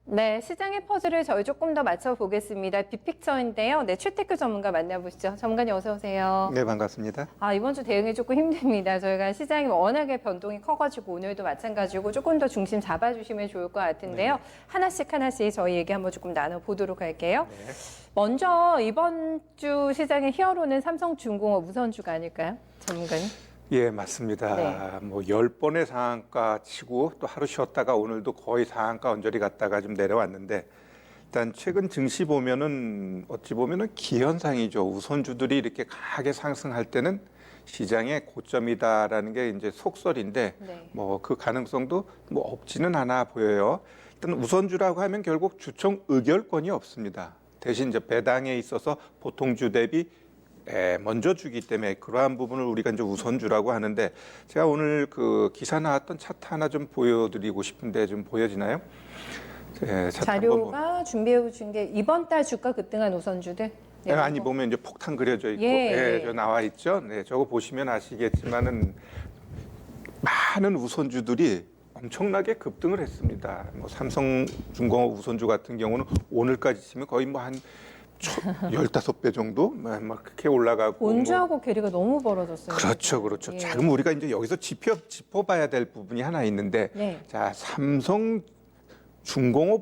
네, 시장의 퍼즐을 저희 조금 더 맞춰보겠습니다. 빅픽처인데요. 네, 최태규 전문가 만나보시죠. 전문가님 어서 오세요. 네, 반갑습니다. 이번 주 대응이 조금 힘듭니다. 저희가 시장이 워낙에 변동이 커가지고 오늘도 마찬가지고 조금 더 중심 잡아주시면 좋을 것 같은데요. 네. 하나씩 저희 얘기 한번 조금 나눠보도록 할게요. 네. 먼저 이번 주 시장의 히어로는 삼성중공업 우선주가 아닐까요? 전문가님? 예, 맞습니다. 네. 뭐 10번의 상한가 치고 또 하루 쉬었다가 오늘도 거의 상한가 언저리 갔다가 좀 내려왔는데 일단 최근 증시 보면은 어찌 보면은 기현상이죠. 우선주들이 이렇게 강하게 상승할 때는 시장의 고점이다라는 게 이제 속설인데 네. 뭐 그 가능성도 뭐 없지는 않아 보여요. 일단 우선주라고 하면 결국 주총 의결권이 없습니다. 대신 이제 배당에 있어서 보통주 대비 먼저 주기 때문에 그러한 부분을 우리가 이제 우선주라고 하는데 제가 오늘 그 기사 나왔던 차트 하나 좀 보여드리고 싶은데 좀 보여지나요? 네, 차트 자료가 준비해 준 게 이번 달 주가 급등한 우선주들. 네, 아니 보면 이제 폭탄 그려져 있고 예. 저 나와 있죠. 네, 저거 보시면 아시겠지만은 많은 우선주들이 엄청나게 급등을 했습니다. 뭐 삼성중공업 우선주 같은 경우는 오늘까지 치면 거의 뭐 한 15배 정도 막 그렇게 올라가고 본주하고 괴리가 너무 벌어졌어요. 그렇죠, 그렇죠. 예. 자, 그럼 우리가 이제 여기서 짚어봐야 될 부분이 하나 있는데, 네. 자, 삼성중공업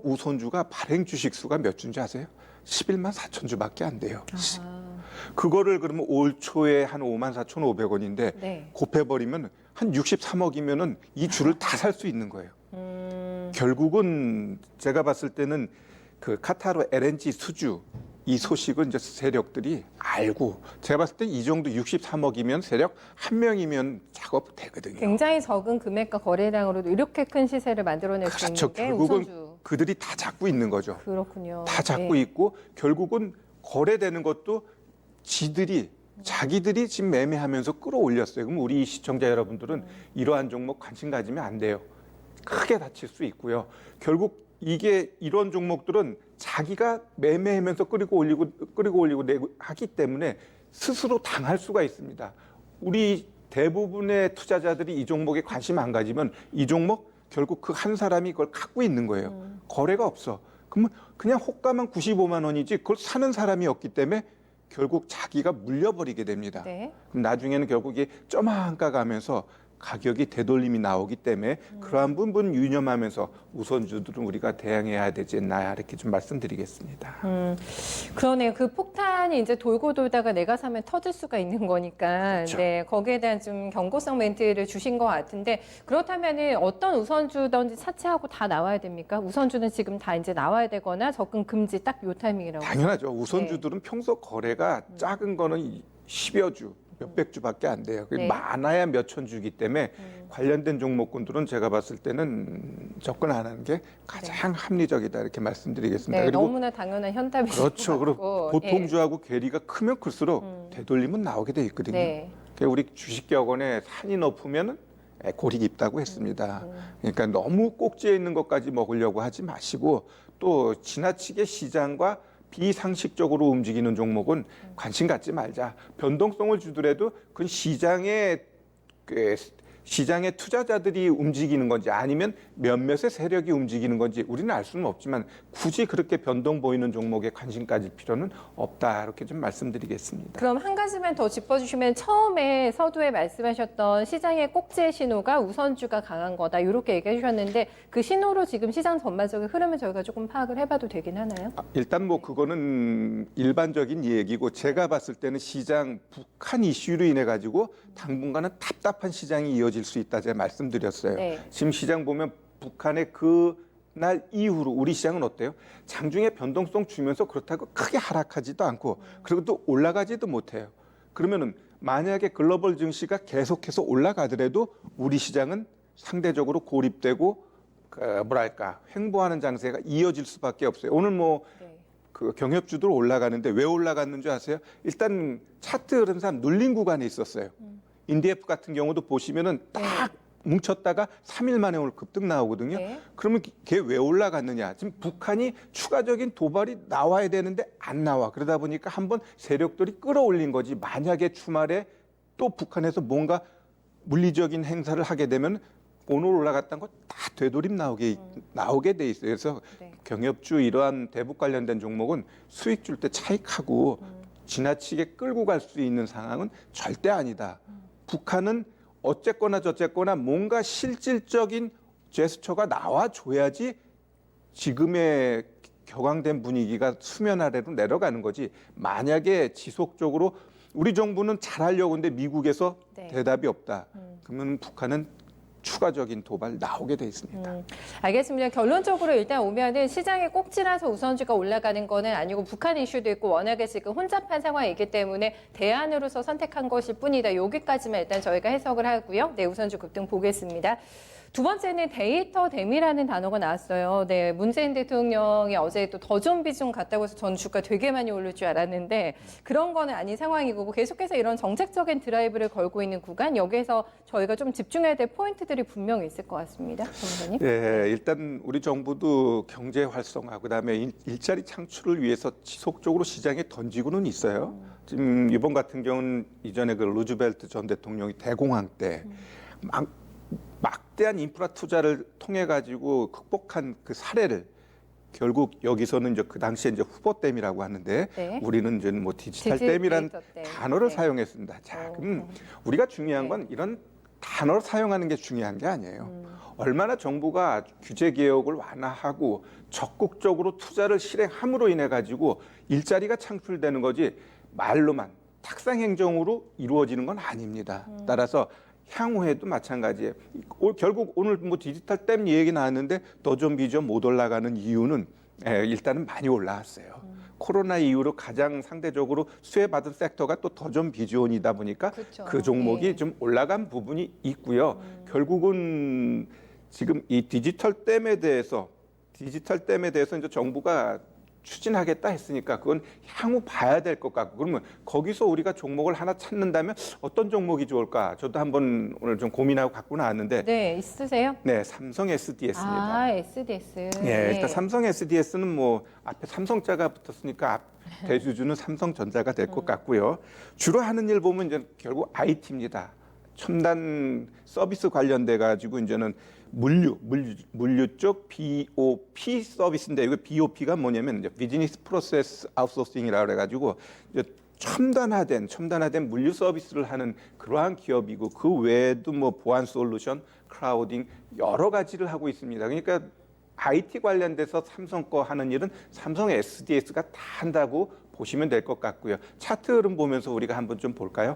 우선주가 발행 주식 수가 몇 주인지 아세요? 11만 4천 주밖에 안 돼요. 아하. 그거를 그러면 올 초에 한 5만 4,500원인데 네. 곱해버리면 한 63억이면은 이 주를 다 살 수 있는 거예요. 결국은 제가 봤을 때는 그 카타르 LNG 수주 이 소식은 이제 세력들이 알고 제가 봤을 때 이 정도 63억이면 세력 한 명이면 작업 되거든요. 굉장히 적은 금액과 거래량으로도 이렇게 큰 시세를 만들어낼 수 그렇죠. 있는 게 결국은 우선주. 그들이 다 잡고 있는 거죠. 그렇군요. 다 잡고 네. 있고 결국은 거래되는 것도 자기들이 지금 매매하면서 끌어올렸어요. 그럼 우리 시청자 여러분들은 이러한 종목 관심 가지면 안 돼요. 크게 다칠 수 있고요. 결국 이게 이런 종목들은 자기가 매매하면서 끌고 올리고 내고 하기 때문에 스스로 당할 수가 있습니다. 우리 대부분의 투자자들이 이 종목에 관심 안 가지면 이 종목 결국 그 한 사람이 그걸 갖고 있는 거예요. 거래가 없어. 그러면 그냥 호가만 95만 원이지 그걸 사는 사람이 없기 때문에 결국 자기가 물려버리게 됩니다. 네. 그럼 나중에는 결국 이게 점한가 가면서 가격이 되돌림이 나오기 때문에 그러한 부분 유념하면서 우선주들은 우리가 대응해야 되지 않나 이렇게 좀 말씀드리겠습니다. 그러네요. 그 폭탄이 이제 돌고 돌다가 내가 사면 터질 수가 있는 거니까, 그렇죠. 네, 거기에 대한 좀 경고성 멘트를 주신 것 같은데, 그렇다면은 어떤 우선주든지 차치하고 다 나와야 됩니까? 우선주는 지금 다 이제 나와야 되거나 접근 금지 딱 요 타이밍이라고. 당연하죠. 우선주들은 평소 거래가 작은 거는 10여 주, 몇백 주밖에 안 돼요. 네. 많아야 몇천 주기 때문에 관련된 종목군들은 제가 봤을 때는 접근 안 하는 게 가장 합리적이다 이렇게 말씀드리겠습니다. 네, 그리고 너무나 당연한 현답이신 그렇죠. 것 그리고 같고. 보통주하고 괴리가 크면 클수록 되돌림은 나오게 돼 있거든요. 네. 그러니까 우리 주식격언에 산이 높으면은 골이 깊다고 했습니다. 그러니까 너무 꼭지에 있는 것까지 먹으려고 하지 마시고 또 지나치게 시장과 비상식적으로 움직이는 종목은 관심 갖지 말자. 변동성을 주더라도 그건 시장의 투자자들이 움직이는 건지 아니면 몇몇의 세력이 움직이는 건지 우리는 알 수는 없지만 굳이 그렇게 변동 보이는 종목에 관심 가질 필요는 없다. 이렇게 좀 말씀드리겠습니다. 그럼 한 가지만 더 짚어주시면 처음에 서두에 말씀하셨던 시장의 꼭지의 신호가 우선주가 강한 거다 이렇게 얘기해 주셨는데 그 신호로 지금 시장 전반적인 흐름을 저희가 조금 파악을 해봐도 되긴 하나요? 일단 뭐 그거는 일반적인 얘기고 제가 봤을 때는 시장 북한 이슈로 인해 가지고 당분간은 답답한 시장이 이어질 수 있다 제가 말씀드렸어요. 네. 지금 시장 보면 북한의 그날 이후로 우리 시장은 어때요? 장중에 변동성 주면서 그렇다고 크게 하락하지도 않고 그리고 또 올라가지도 못해요. 그러면은 만약에 글로벌 증시가 계속해서 올라가더라도 우리 시장은 상대적으로 고립되고 횡보하는 장세가 이어질 수밖에 없어요. 오늘 뭐 네. 그 경협주들 올라가는데 왜 올라갔는 줄 아세요? 일단 차트 흐름상 눌린 구간에 있었어요. 인디에프 같은 경우도 보시면은 딱 뭉쳤다가 3일 만에 오늘 급등 나오거든요. 네. 그러면 걔 왜 올라갔느냐? 지금 북한이 추가적인 도발이 나와야 되는데 안 나와. 그러다 보니까 한번 세력들이 끌어올린 거지. 만약에 주말에 또 북한에서 뭔가 물리적인 행사를 하게 되면 오늘 올라갔던 거 다 되돌림 나오게 돼 있어요. 그래서 네. 경협주 이러한 대북 관련된 종목은 수익 줄 때 차익하고 지나치게 끌고 갈 수 있는 상황은 절대 아니다. 북한은 어쨌거나 저쨌거나 뭔가 실질적인 제스처가 나와줘야지 지금의 격앙된 분위기가 수면 아래로 내려가는 거지. 만약에 지속적으로 우리 정부는 잘하려고 하는데 미국에서 네. 대답이 없다. 그러면 북한은 추가적인 도발 나오게 돼 있습니다. 알겠습니다. 결론적으로 일단 오면은 시장의 꼭지라서 우선주가 올라가는 거는 아니고 북한 이슈도 있고 워낙에 지금 혼잡한 상황이기 때문에 대안으로서 선택한 것일 뿐이다. 여기까지만 일단 저희가 해석을 하고요. 네, 우선주 급등 보겠습니다. 두 번째는 데이터 댐이라는 단어가 나왔어요. 네, 문재인 대통령이 어제 또 더 좀 비중 갔다고 해서 전 주가 되게 많이 오를 줄 알았는데 그런 거는 아닌 상황이고 계속해서 이런 정책적인 드라이브를 걸고 있는 구간 여기에서 저희가 좀 집중해야 될 포인트들이 분명히 있을 것 같습니다. 변호사님. 네, 일단 우리 정부도 경제 활성화 그다음에 일자리 창출을 위해서 지속적으로 시장에 던지고는 있어요. 지금 이번 같은 경우는 이전에 그 루즈벨트 전 대통령이 대공황 때 막대한 인프라 투자를 통해 가지고 극복한 그 사례를 결국 여기서는 이제 그 당시에 이제 후보댐이라고 하는데 네. 우리는 이제 뭐 디지털 댐이라는 단어를 네. 사용했습니다. 자, 그럼 우리가 중요한 건 이런 단어를 사용하는 게 중요한 게 아니에요. 얼마나 정부가 규제 개혁을 완화하고 적극적으로 투자를 실행함으로 인해 가지고 일자리가 창출되는 거지 말로만 탁상 행정으로 이루어지는 건 아닙니다. 따라서 향후에도 마찬가지예요. 결국 오늘 뭐 디지털 댐 얘기 나왔는데 더좀 비전 못 올라가는 이유는 일단은 많이 올라왔어요. 코로나 이후로 가장 상대적으로 수혜받은 섹터가 또 더좀 비전이다 보니까 그렇죠. 그 종목이 네. 좀 올라간 부분이 있고요. 결국은 지금 이 디지털 댐에 대해서 이제 정부가 추진하겠다 했으니까 그건 향후 봐야 될 것 같고 그러면 거기서 우리가 종목을 하나 찾는다면 어떤 종목이 좋을까? 저도 한번 오늘 좀 고민하고 갖고 나왔는데 네, 있으세요? 네, 삼성 SDS입니다. 아, SDS. 예, 일단 삼성 SDS는 뭐 앞에 삼성자가 붙었으니까 대주주는 삼성전자가 될 것 같고요. 주로 하는 일 보면 이제 결국 IT입니다. 첨단 서비스 관련돼 가지고 이제는 물류 쪽 BOP 서비스인데 이거 BOP가 뭐냐면 이제 비즈니스 프로세스 아웃소싱이라고 그래가지고 이제 첨단화된 물류 서비스를 하는 그러한 기업이고 그 외에도 뭐 보안 솔루션, 크라우딩 여러 가지를 하고 있습니다. 그러니까 IT 관련돼서 삼성 거 하는 일은 삼성 SDS가 다 한다고 보시면 될 것 같고요. 차트 흐름 보면서 우리가 한번 좀 볼까요?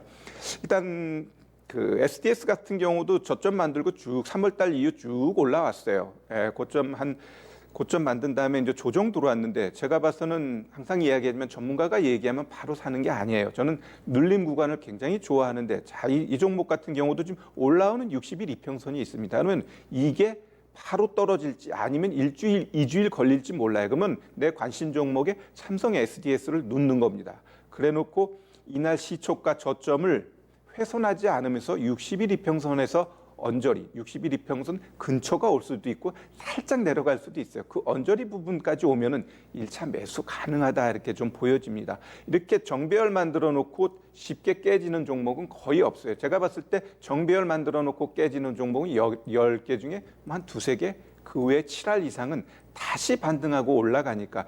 일단 그 SDS 같은 경우도 저점 만들고 쭉 3월달 이후 쭉 올라왔어요. 고점 만든 다음에 이제 조정 들어왔는데 제가 봐서는 항상 이야기하지만 전문가가 얘기하면 바로 사는 게 아니에요. 저는 눌림 구간을 굉장히 좋아하는데 자, 이 종목 같은 경우도 지금 올라오는 60일 이평선이 있습니다. 그러면 이게 바로 떨어질지 아니면 일주일, 2주일 걸릴지 몰라요. 그러면 내 관심 종목에 삼성 SDS를 놓는 겁니다. 그래 놓고 이날 시초가 저점을 훼손하지 않으면서 60일 이평선에서 언저리, 60일 이평선 근처가 올 수도 있고 살짝 내려갈 수도 있어요. 그 언저리 부분까지 오면은 1차 매수 가능하다 이렇게 좀 보여집니다. 이렇게 정배열 만들어 놓고 쉽게 깨지는 종목은 거의 없어요. 제가 봤을 때 정배열 만들어 놓고 깨지는 종목은 10개 중에 한 두세 개, 그 외에 7할 이상은 다시 반등하고 올라가니까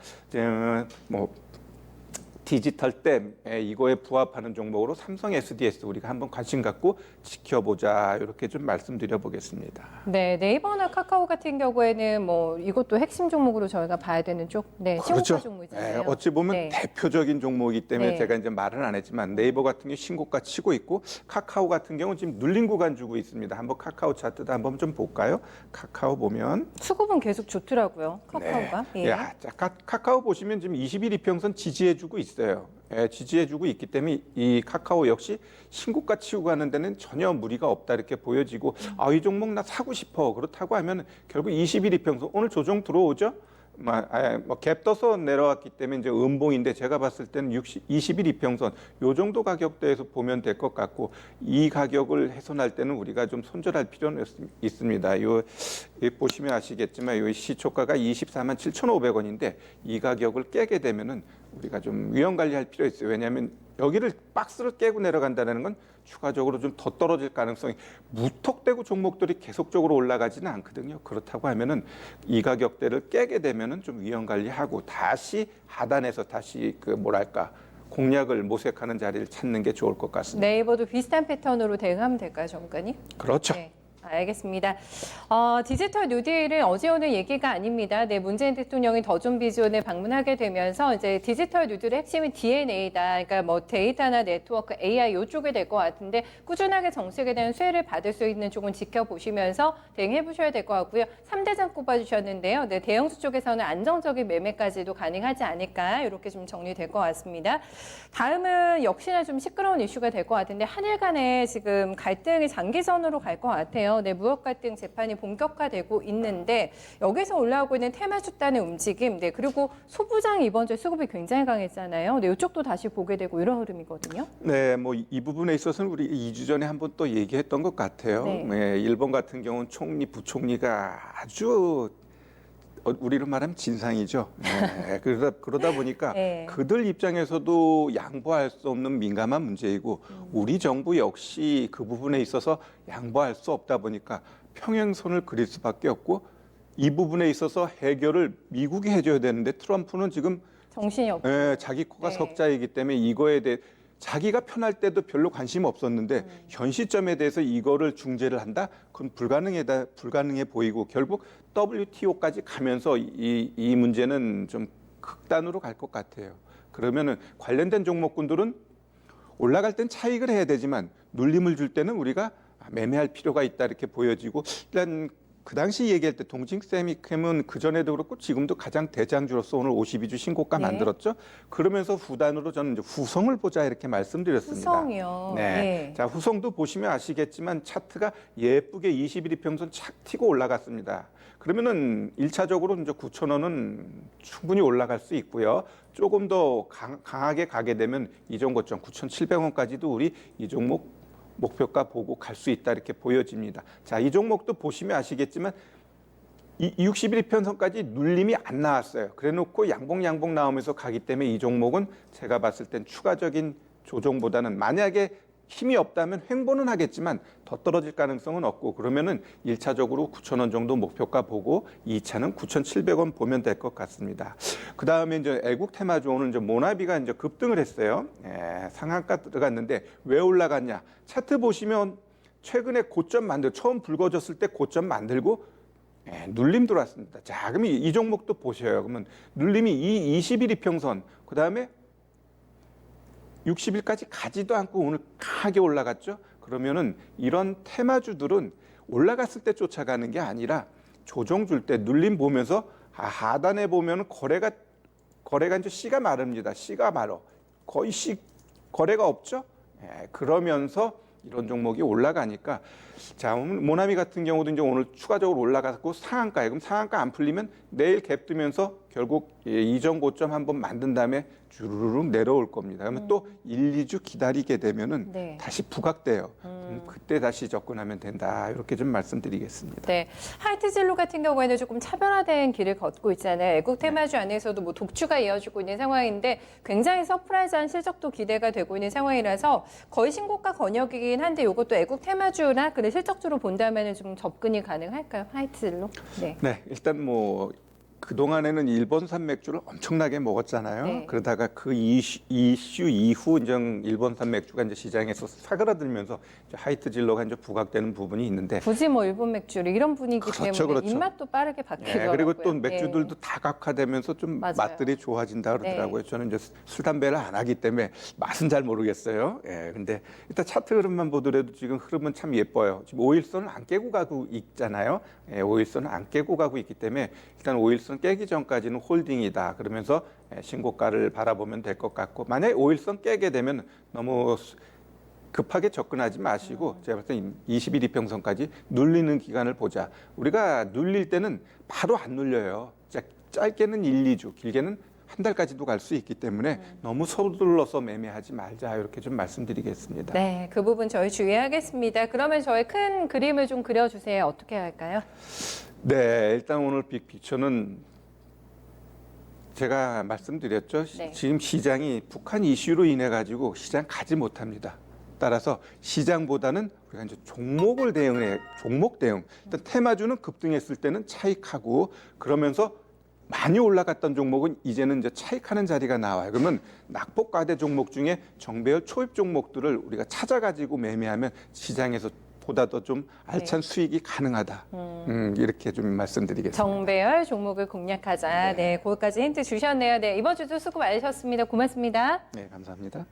뭐 디지털 댐 이거에 부합하는 종목으로 삼성 SDS 우리가 한번 관심 갖고 지켜보자 이렇게 좀 말씀드려 보겠습니다. 네, 네이버나 카카오 같은 경우에는 뭐 이것도 핵심 종목으로 저희가 봐야 되는 쪽, 네, 신고가 그렇죠. 종목이잖아요. 어찌 보면 네. 대표적인 종목이기 때문에 네. 제가 이제 말은 안 했지만 네이버 같은 경우 신고가 치고 있고 카카오 같은 경우 지금 눌린 구간 주고 있습니다. 한번 카카오 차트도 한번 좀 볼까요? 카카오 보면 수급은 계속 좋더라고요. 카카오가. 네. 야, 자, 카카오 보시면 지금 20일 이평선 지지해주고 있어요. 지지해주고 있기 때문에 이 카카오 역시 신고가 치고 가는 데는 전혀 무리가 없다 이렇게 보여지고 이 종목 나 사고 싶어 그렇다고 하면 결국 20일 이평선 오늘 조정 들어오죠? 갭 떠서 내려왔기 때문에 이제 음봉인데 제가 봤을 때는 20일 이평선 요 정도 가격대에서 보면 될 것 같고 이 가격을 훼손할 때는 우리가 좀 손절할 필요는 있습니다. 요 보시면 아시겠지만 요 시초가가 24만 7,500원인데 이 가격을 깨게 되면은 우리가 좀 위험 관리할 필요 있어요. 왜냐하면 여기를 박스를 깨고 내려간다는 건 추가적으로 좀 더 떨어질 가능성이 무턱대고 종목들이 계속적으로 올라가지는 않거든요. 그렇다고 하면은 이 가격대를 깨게 되면은 좀 위험 관리하고 다시 하단에서 다시 그 뭐랄까 공략을 모색하는 자리를 찾는 게 좋을 것 같습니다. 네이버도 비슷한 패턴으로 대응하면 될까요, 전문가님? 그렇죠. 네. 알겠습니다. 디지털 뉴딜은 어제 오늘 얘기가 아닙니다. 네, 문재인 대통령이 더존 비전을 방문하게 되면서 이제 디지털 뉴딜의 핵심이 DNA다. 그러니까 뭐 데이터나 네트워크, AI 이쪽이 될 것 같은데 꾸준하게 정책에 대한 수혜를 받을 수 있는 쪽은 지켜보시면서 대응해 보셔야 될 것 같고요. 3대장 꼽아주셨는데요. 네, 대형주 쪽에서는 안정적인 매매까지도 가능하지 않을까 이렇게 좀 정리될 것 같습니다. 다음은 역시나 좀 시끄러운 이슈가 될 것 같은데 한일 간에 지금 갈등이 장기전으로 갈 것 같아요. 네, 무역 갈등 재판이 본격화되고 있는데 여기서 올라오고 있는 테마주단의 움직임, 네, 그리고 소부장 이번 주에 수급이 굉장히 강했잖아요. 네, 이쪽도 다시 보게 되고 이런 흐름이거든요. 네, 뭐 이 부분에 있어서는 우리 2주 전에 한번 또 얘기했던 것 같아요. 네. 네, 일본 같은 경우는 총리, 부총리가 아주 우리로 말하면 진상이죠. 네, 그러다 보니까 네. 그들 입장에서도 양보할 수 없는 민감한 문제이고 우리 정부 역시 그 부분에 있어서 양보할 수 없다 보니까 평행선을 그릴 수밖에 없고 이 부분에 있어서 해결을 미국이 해줘야 되는데 트럼프는 지금 정신이 없고. 자기 코가 네. 석자이기 때문에 이거에 대해 자기가 편할 때도 별로 관심 없었는데 현 시점에 대해서 이거를 중재를 한다? 그건 불가능해 보이고 결국 WTO까지 가면서 이 문제는 좀 극단으로 갈 것 같아요. 그러면은 관련된 종목군들은 올라갈 땐 차익을 해야 되지만 눌림을 줄 때는 우리가 매매할 필요가 있다 이렇게 보여지고 일단 그 당시 얘기할 때 동직세미캠은 그전에도 그렇고 지금도 가장 대장주로서 오늘 52주 신고가 네. 만들었죠. 그러면서 후단으로 저는 이제 후성을 보자 이렇게 말씀드렸습니다. 후성이요. 네. 네. 자, 후성도 보시면 아시겠지만 차트가 예쁘게 21일 평선 착 튀고 올라갔습니다. 그러면은 1차적으로 이제 9,000원은 충분히 올라갈 수 있고요. 조금 더 강하게 가게 되면 이전 고점 9,700원까지도 우리 이 종목 목표가 보고 갈 수 있다 이렇게 보여집니다. 자, 이 종목도 보시면 아시겠지만 이 61편선까지 눌림이 안 나왔어요. 그래놓고 양봉 나오면서 가기 때문에 이 종목은 제가 봤을 땐 추가적인 조정보다는 만약에 힘이 없다면 횡보는 하겠지만 더 떨어질 가능성은 없고 그러면은 1차적으로 9,000원 정도 목표가 보고 2차는 9,700원 보면 될 것 같습니다. 그 다음에 이제 애국 테마주 오늘 이제 모나비가 이제 급등을 했어요. 상한가 들어갔는데 왜 올라갔냐? 차트 보시면 최근에 고점 처음 불거졌을 때 고점 만들고 눌림 들어왔습니다. 자, 그럼 이 종목도 보셔요. 그러면 눌림이 이 21일 평선, 그 다음에 60일까지 가지도 않고 오늘 강하게 올라갔죠. 그러면은 이런 테마주들은 올라갔을 때 쫓아가는 게 아니라 조정 줄 때 눌림 보면서 하단에 보면 거래가 이제 씨가 마릅니다. 씨가 말어. 거의 거래가 없죠. 그러면서 이런 종목이 올라가니까 자, 모나미 같은 경우도 이제 오늘 추가적으로 올라갔고 상한가에 그럼 상한가 안 풀리면 내일 갭 뜨면서 결국 이전 고점 한번 만든 다음에 주르륵 내려올 겁니다. 그러면 또 1, 2주 기다리게 되면은 네. 다시 부각돼요. 그때 다시 접근하면 된다. 이렇게 좀 말씀드리겠습니다. 네, 하이트진로 같은 경우에는 조금 차별화된 길을 걷고 있잖아요. 애국 테마주 안에서도 뭐 독주가 이어지고 있는 상황인데 굉장히 서프라이즈한 실적도 기대가 되고 있는 상황이라서 거의 신고가 권역이긴 한데 이것도 애국 테마주나 그래 실적주로 본다면 좀 접근이 가능할까요? 하이트진로? 네. 네, 일단 뭐 그동안에는 일본산 맥주를 엄청나게 먹었잖아요. 네. 그러다가 그 이슈 이후 이제 일본산 맥주가 이제 시장에서 사그라들면서 이제 하이트진로가 이제 부각되는 부분이 있는데 굳이 뭐 일본 맥주를 이런 분위기 그렇죠, 때문에 그렇죠. 입맛도 빠르게 바뀌더라고요. 그리고 또 맥주들도 네. 다각화되면서 좀 맞아요. 맛들이 좋아진다 그러더라고요. 저는 이제 술 담배를 안 하기 때문에 맛은 잘 모르겠어요. 근데 일단 차트 흐름만 보더라도 지금 흐름은 참 예뻐요. 지금 5일선을 안 깨고 가고 있잖아요. 5일선을 안 깨고 가고 있기 때문에 일단 5일선 깨기 전까지는 홀딩이다. 그러면서 신고가를 바라보면 될 것 같고 만약에 5일선 깨게 되면 너무 급하게 접근하지 마시고 제가 봤을 때 21 이평선까지 눌리는 기간을 보자. 우리가 눌릴 때는 바로 안 눌려요. 짧게는 1, 2주, 길게는 한 달까지도 갈 수 있기 때문에 너무 서둘러서 매매하지 말자 이렇게 좀 말씀드리겠습니다. 네, 그 부분 저희 주의하겠습니다. 그러면 저희 큰 그림을 좀 그려주세요. 어떻게 할까요? 네, 일단 오늘 빅피처는 제가 말씀드렸죠. 네. 지금 시장이 북한 이슈로 인해 가지고 시장 가지 못합니다. 따라서 시장보다는 우리가 이제 종목을 대응해 종목 대응. 일단 테마주는 급등했을 때는 차익하고 그러면서 많이 올라갔던 종목은 이제는 이제 차익하는 자리가 나와요. 그러면 낙폭과대 종목 중에 정배열 초입 종목들을 우리가 찾아가지고 매매하면 시장에서 보다 더 좀 알찬 수익이 가능하다. 이렇게 좀 말씀드리겠습니다. 정배열 종목을 공략하자. 네, 그것까지 힌트 주셨네요. 네, 이번 주도 수고 많으셨습니다. 고맙습니다. 네, 감사합니다.